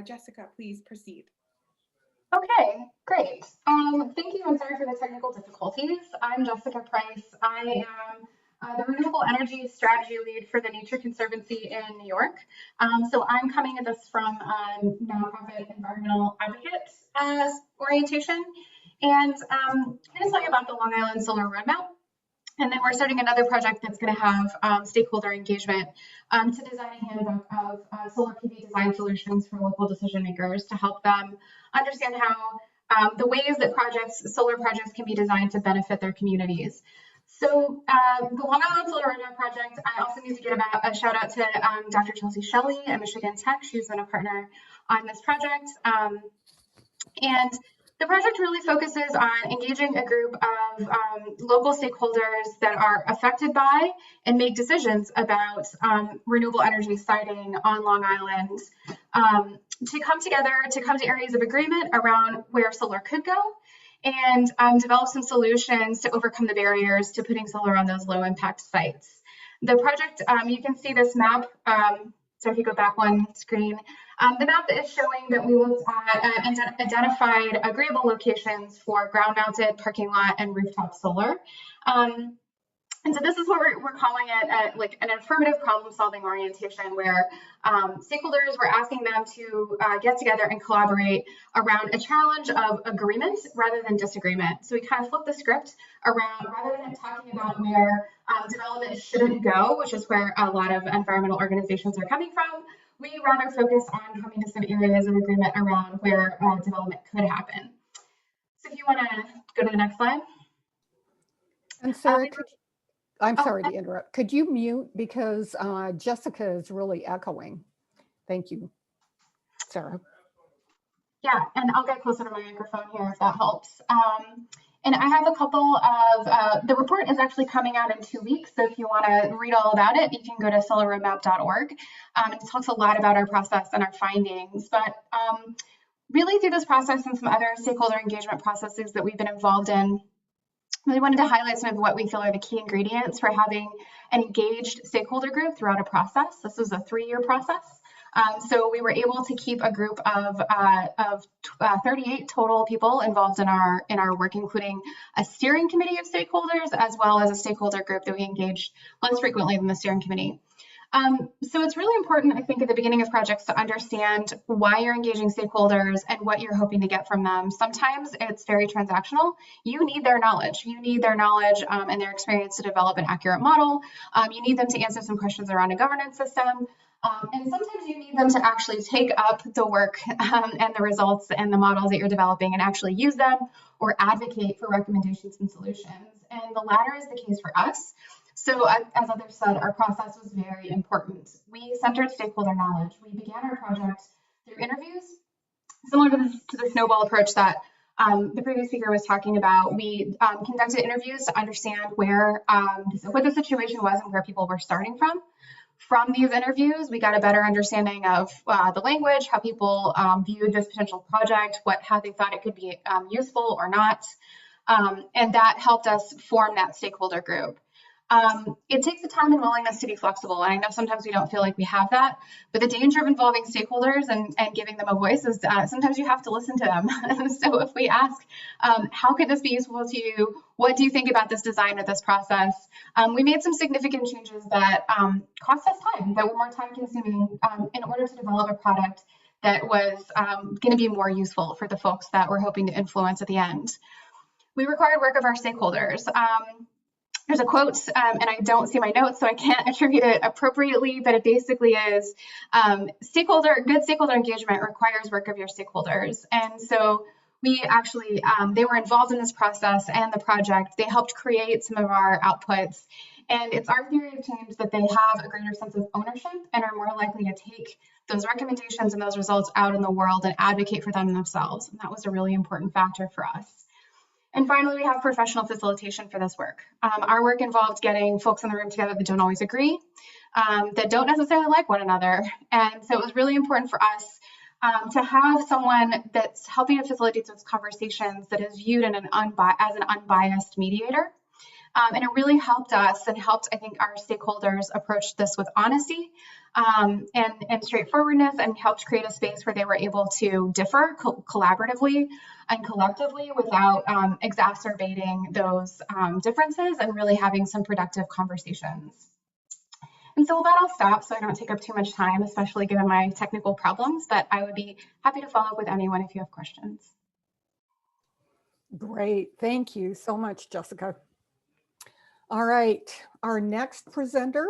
Jessica, please proceed. Okay, great. Thank you, and sorry for the technical difficulties. I'm Jessica Price. I am the Renewable Energy Strategy Lead for the Nature Conservancy in New York. So I'm coming at this from a nonprofit environmental advocate orientation. And I'm going to tell you about the Long Island Solar Roadmap. And then we're starting another project that's going to have stakeholder engagement to design a handbook of solar PV design solutions for local decision makers to help them understand how the ways that solar projects can be designed to benefit their communities. So the Long Island Solar Roadmap project, I also need to give a shout out to Dr. Chelsea Shelley at Michigan Tech. She's been a partner on this project. And the project really focuses on engaging a group of local stakeholders that are affected by and make decisions about renewable energy siting on Long Island to come together, to come to areas of agreement around where solar could go and develop some solutions to overcome the barriers to putting solar on those low impact sites. The project, you can see this map. So if you go back one screen, the map is showing that we looked at identified agreeable locations for ground-mounted parking lot and rooftop solar. And so this is what we're calling it like an affirmative problem-solving orientation, where stakeholders were asking them to get together and collaborate around a challenge of agreement rather than disagreement. So we kind of flipped the script around, rather than talking about where development shouldn't go, which is where a lot of environmental organizations are coming from. We rather focus on coming to some areas of agreement around where development could happen. So if you want to go to the next slide. And Sarah, I'm sorry to interrupt. Could you mute, because Jessica is really echoing. Thank you, Sarah. Yeah, and I'll get closer to my microphone here if that helps. And I have a couple of, the report is actually coming out in 2 weeks. So if you want to read all about it, you can go to solarroadmap.org. It talks a lot about our process and our findings. But really through this process and some other stakeholder engagement processes that we've been involved in, really wanted to highlight some of what we feel are the key ingredients for having an engaged stakeholder group throughout a process. This was a 3-year process. So we were able to keep a group of 38 total people involved in our work, including a steering committee of stakeholders, as well as a stakeholder group that we engaged less frequently than the steering committee. So it's really important, I think, at the beginning of projects to understand why you're engaging stakeholders and what you're hoping to get from them. Sometimes it's very transactional. You need their knowledge. You need their knowledge and their experience to develop an accurate model. You need them to answer some questions around a governance system. And sometimes you need them to actually take up the work and the results and the models that you're developing and actually use them or advocate for recommendations and solutions. And the latter is the case for us. So as others said, our process was very important. We centered stakeholder knowledge. We began our project through interviews, similar to the snowball approach that the previous speaker was talking about. We conducted interviews to understand what the situation was and where people were starting from. From these interviews, we got a better understanding of the language, how people viewed this potential project, how they thought it could be useful or not. And that helped us form that stakeholder group. It takes the time and willingness to be flexible. And I know sometimes we don't feel like we have that, but the danger of involving stakeholders and giving them a voice is sometimes you have to listen to them. So if we ask, how could this be useful to you? What do you think about this design or this process? We made some significant changes that cost us time, that were more time consuming in order to develop a product that was going to be more useful for the folks that we're hoping to influence at the end. We required work of our stakeholders. There's a quote, and I don't see my notes, so I can't attribute it appropriately, but it basically is good stakeholder engagement requires work of your stakeholders. And so we actually, they were involved in this process and the project. They helped create some of our outputs. And it's our theory of change that they have a greater sense of ownership and are more likely to take those recommendations and those results out in the world and advocate for them themselves. And that was a really important factor for us. And finally, we have professional facilitation for this work. Our work involved getting folks in the room together that don't always agree, that don't necessarily like one another. And so it was really important for us to have someone that's helping to facilitate those conversations that is viewed in as an unbiased mediator. And it really helped us and helped, I think, our stakeholders approach this with honesty and straightforwardness, and helped create a space where they were able to differ collaboratively and collectively without exacerbating those differences, and really having some productive conversations. And so with that, I'll stop so I don't take up too much time, especially given my technical problems, but I would be happy to follow up with anyone if you have questions. Great. Thank you so much, Jessica. All right. Our next presenter